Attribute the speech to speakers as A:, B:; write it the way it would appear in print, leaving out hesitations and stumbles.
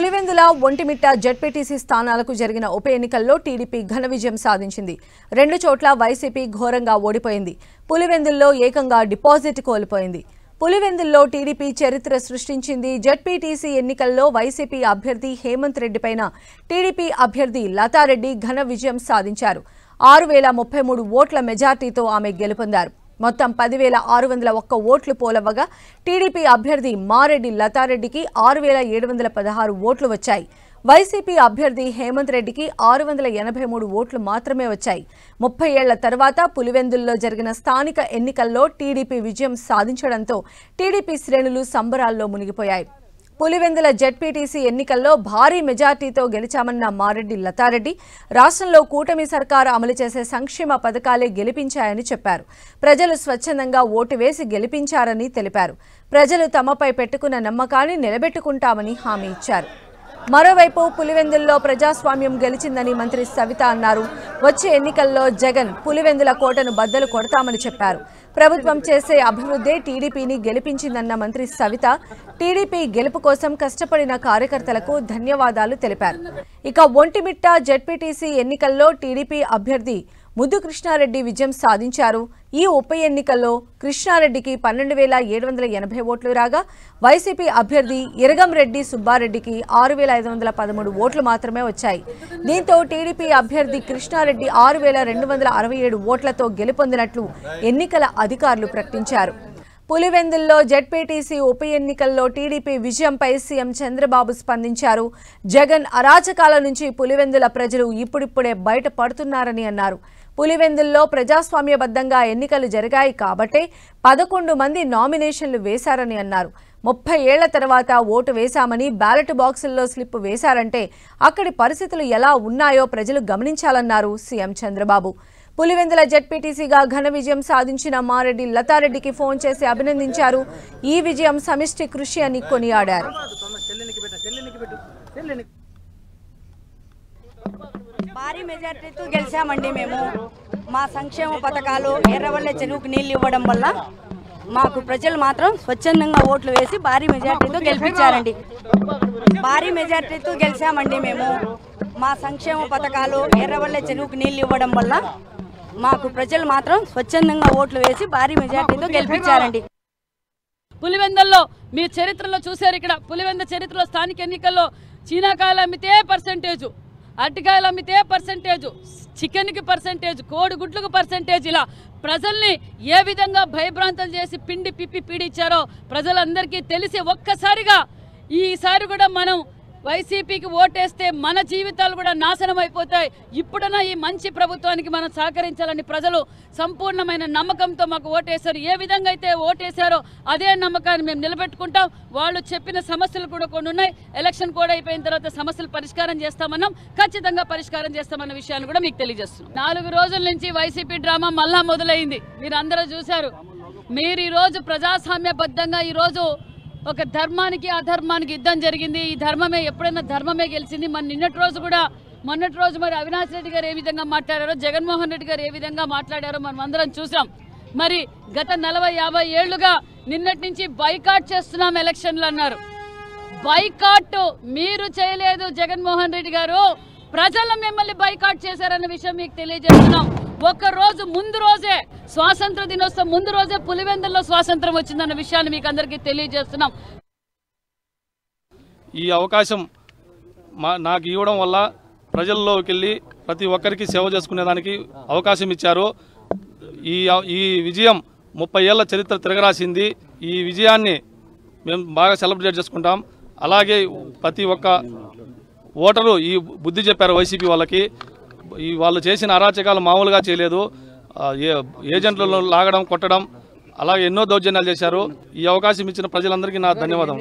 A: Pulivendula Vontimitta ZPTC స్థానాలకు జరిగిన ఉప ఎన్నికల్లో టీడీపీ ఘన విజయం సాధించింది. 2 చోట్ల వైసీపీ ఘోరంగా ఓడిపోయింది. పులివెందుల్లో ఏకంగా డిపాజిట్ కోల్పోయింది. పులివెందుల్లో టీడీపీ చరిత్ర సృష్టించింది. జెడ్పీటీసీ ఎన్నికల్లో వైసీపీ అభ్యర్థి హేమంత్ రెడ్డి పైన టీడీపీ అభ్యర్థి లతారెడ్డి ఘన విజయం సాధించారు. 6033 ఓట్ల మెజార్టీతో ఆమె గెలుపొందారు. మొత్తం 10,601 ఓట్లు పోలవగా టీడీపీ అభ్యర్థి మారెడ్డి లతారెడ్డికి 6,716 ఓట్లు వచ్చాయి. వైసీపీ అభ్యర్థి హేమంత్ రెడ్డికి 683 ఓట్లు మాత్రమే వచ్చాయి. 30 ఏళ్ల తర్వాత పులివెందుల్లో జరిగిన స్థానిక ఎన్నికల్లో టీడీపీ విజయం సాధించడంతో టీడీపీ శ్రేణులు సంబరాల్లో మునిగిపోయాయి. పులివెందుల జెడ్పీటీసీ ఎన్నికల్లో భారీ మెజార్టీతో గెలిచామన్న మారెడ్డి లతారెడ్డి రాష్ట్రంలో కూటమి సర్కారు అమలు చేసే సంక్షేమ పథకాలే గెలిపించాయని చెప్పారు. ప్రజలు స్వచ్ఛందంగా ఓటు వేసి గెలిపించారని తెలిపారు. ప్రజలు తమపై పెట్టుకున్న నమ్మకాన్ని నిలబెట్టుకుంటామని హామీ ఇచ్చారు. మరోవైపు పులివెందుల్లో ప్రజాస్వామ్యం గెలిచిందని మంత్రి సవిత అన్నారు. వచ్చే ఎన్నికల్లో జగన్ పులివెందుల కోటను బద్దలు కొడతామని చెప్పారు. ప్రభుత్వం చేసే అభివృద్ధి టీడీపీని గెలిపించిందన్న మంత్రి సవిత టీడీపీ గెలుపు కోసం కష్టపడిన కార్యకర్తలకు ధన్యవాదాలు తెలిపారు. ఇక ఒంటిమిట్ట జెడ్పీటీసీ ఎన్నికల్లో టీడీపీ అభ్యర్థి ముద్దు కృష్ణారెడ్డి విజయం సాధించారు. ఈ ఉప ఎన్నికల్లో కృష్ణారెడ్డికి 12,780 ఓట్లు రాగా వైసీపీ అభ్యర్థి ఇరగంరెడ్డి సుబ్బారెడ్డికి 6,513 ఓట్లు మాత్రమే వచ్చాయి. దీంతో టీడీపీ అభ్యర్థి కృష్ణారెడ్డి 6,267 ఓట్లతో గెలుపొందినట్లు ఎన్నికల అధికారులు ప్రకటించారు. పులివెందుల్లో జెడ్పీటీసీ ఉప ఎన్నికల్లో టీడీపీ విజయంపై సీఎం చంద్రబాబు స్పందించారు. జగన్ అరాచకాల నుంచి పులివెందుల ప్రజలు ఇప్పుడిప్పుడే బయటపడుతున్నారని అన్నారు. పులివెందుల్లో ప్రజాస్వామ్యబద్ధంగా ఎన్నికలు జరిగాయి కాబట్టే 11 మంది నామినేషన్లు వేశారని అన్నారు. 30 ఏళ్ల తర్వాత ఓటు వేశామని బ్యాలెట్ బాక్సుల్లో స్లిప్ వేశారంటే అక్కడి పరిస్థితులు ఎలా ఉన్నాయో ప్రజలు గమనించాలన్నారు సీఎం చంద్రబాబు. పులివెందుల జెడ్పీటీసీగా ఘన విజయం సాధించిన మారెడ్డి లతారెడ్డికి ఫోన్ చేసి అభినందించారు. ఈ విజయం సమిష్టి కృషి అని కొనియాడారు.
B: భారీ మెజార్టీతో గెలిచామండి. మేము మా సంక్షేమ పథకాలు ఎర్రవల్లె చెరువుకు నీళ్లు ఇవ్వడం వల్ల మాకు ప్రజలు మాత్రం స్వచ్ఛందంగా ఓట్లు వేసి భారీ మెజార్టీతో గెలిపించారండి. భారీ మెజార్టీతో గెలిచామండి. మేము మా సంక్షేమ పథకాలు ఎర్రవల్లె చెరువుకు నీళ్లు ఇవ్వడం వల్ల మాకు ప్రజలు మాత్రం స్వచ్ఛందంగా ఓట్లు వేసి భారీ మెజార్టీతో గెలిపించారండి.
C: పులివెందుల్లో మీ చరిత్రలో చూశారు. ఇక్కడ పులివెందు చరిత్రలో స్థానిక ఎన్నికల్లో చీనాకాయలు అమ్మితే పర్సెంటేజు, అరటికాయలు అమ్మితే పర్సెంటేజు, చికెన్కి పర్సెంటేజ్, కోడిగుడ్లకు పర్సెంటేజ్, ఇలా ప్రజల్ని ఏ విధంగా భయభ్రాంతలు చేసి పిండి పిప్పి పీడించారో ప్రజలందరికీ తెలిసి ఒక్కసారిగా ఈసారి కూడా మనం వైసీపీకి ఓటేస్తే మన జీవితాలు కూడా నాశనం అయిపోతాయి. ఇప్పుడన్నా ఈ మంచి ప్రభుత్వానికి మనం సహకరించాలని ప్రజలు సంపూర్ణమైన నమ్మకంతో మాకు ఓటేశారు. ఏ విధంగా అయితే ఓటేశారో అదే నమ్మకాన్ని మేము నిలబెట్టుకుంటాం. వాళ్ళు చెప్పిన సమస్యలు కూడా కొన్ని ఉన్నాయి. ఎలక్షన్ కూడా అయిపోయిన తర్వాత సమస్యలు పరిష్కారం చేస్తామన్నాం. ఖచ్చితంగా పరిష్కారం చేస్తామన్న విషయాన్ని కూడా మీకు తెలియజేస్తున్నాం. 4 రోజుల నుంచి వైసీపీ డ్రామా మళ్ళా మొదలైంది. మీరు అందరూ చూశారు. మీరు ఈరోజు ప్రజాస్వామ్యబద్ధంగా ఈరోజు ఒక ధర్మానికి అధర్మానికి యుద్ధం జరిగింది. ఈ ధర్మమే ఎప్పుడైనా ధర్మమే గెలిచింది. మొన్నటి రోజు మరి అవినాష్ రెడ్డి గారు ఏ విధంగా మాట్లాడారో, జగన్మోహన్ రెడ్డి గారు ఏ విధంగా మాట్లాడారో మనం అందరం చూసాం. మరి గత 40-50 ఏళ్లుగా నిన్నటి నుంచి బైకాట్ చేస్తున్నాం ఎలక్షన్లు అన్నారు. బైకాట్ మీరు చేయలేదు జగన్మోహన్ రెడ్డి గారు, ప్రజలు మిమ్మల్ని బైకాట్ చేశారన్న విషయం మీకు తెలియజేస్తున్నాం. ఒక రోజు ముందు రోజే, స్వాతంత్ర దినోత్సవం ముందు రోజే పులివెందుల్లో స్వాతంత్రం వచ్చిందన్న విషయాన్ని మీకు అందరికీ తెలియజేస్తున్నాం.
D: ఈ అవకాశం నాకు ఇవ్వడం వల్ల ప్రజల్లోకి వెళ్ళి ప్రతి ఒక్కరికి సేవ చేసుకునేదానికి అవకాశం ఇచ్చారు. ఈ విజయం 30 ఏళ్ల చరిత్ర తిరగరాసింది. ఈ విజయాన్ని మేము బాగా సెలబ్రేట్ చేసుకుంటాం. అలాగే ప్రతి ఒక్క ఓటరు ఈ బుద్ధి చెప్పారు వైసీపీ వాళ్ళకి. వాళ్ళు చేసిన అరాచకాలు మామూలుగా చేయలేదు. ఏజెంట్లను లాగడం, కొట్టడం, అలాగే ఎన్నో దౌర్జన్యాలు చేశారు. ఈ అవకాశం ఇచ్చిన ప్రజలందరికీ నా ధన్యవాదం.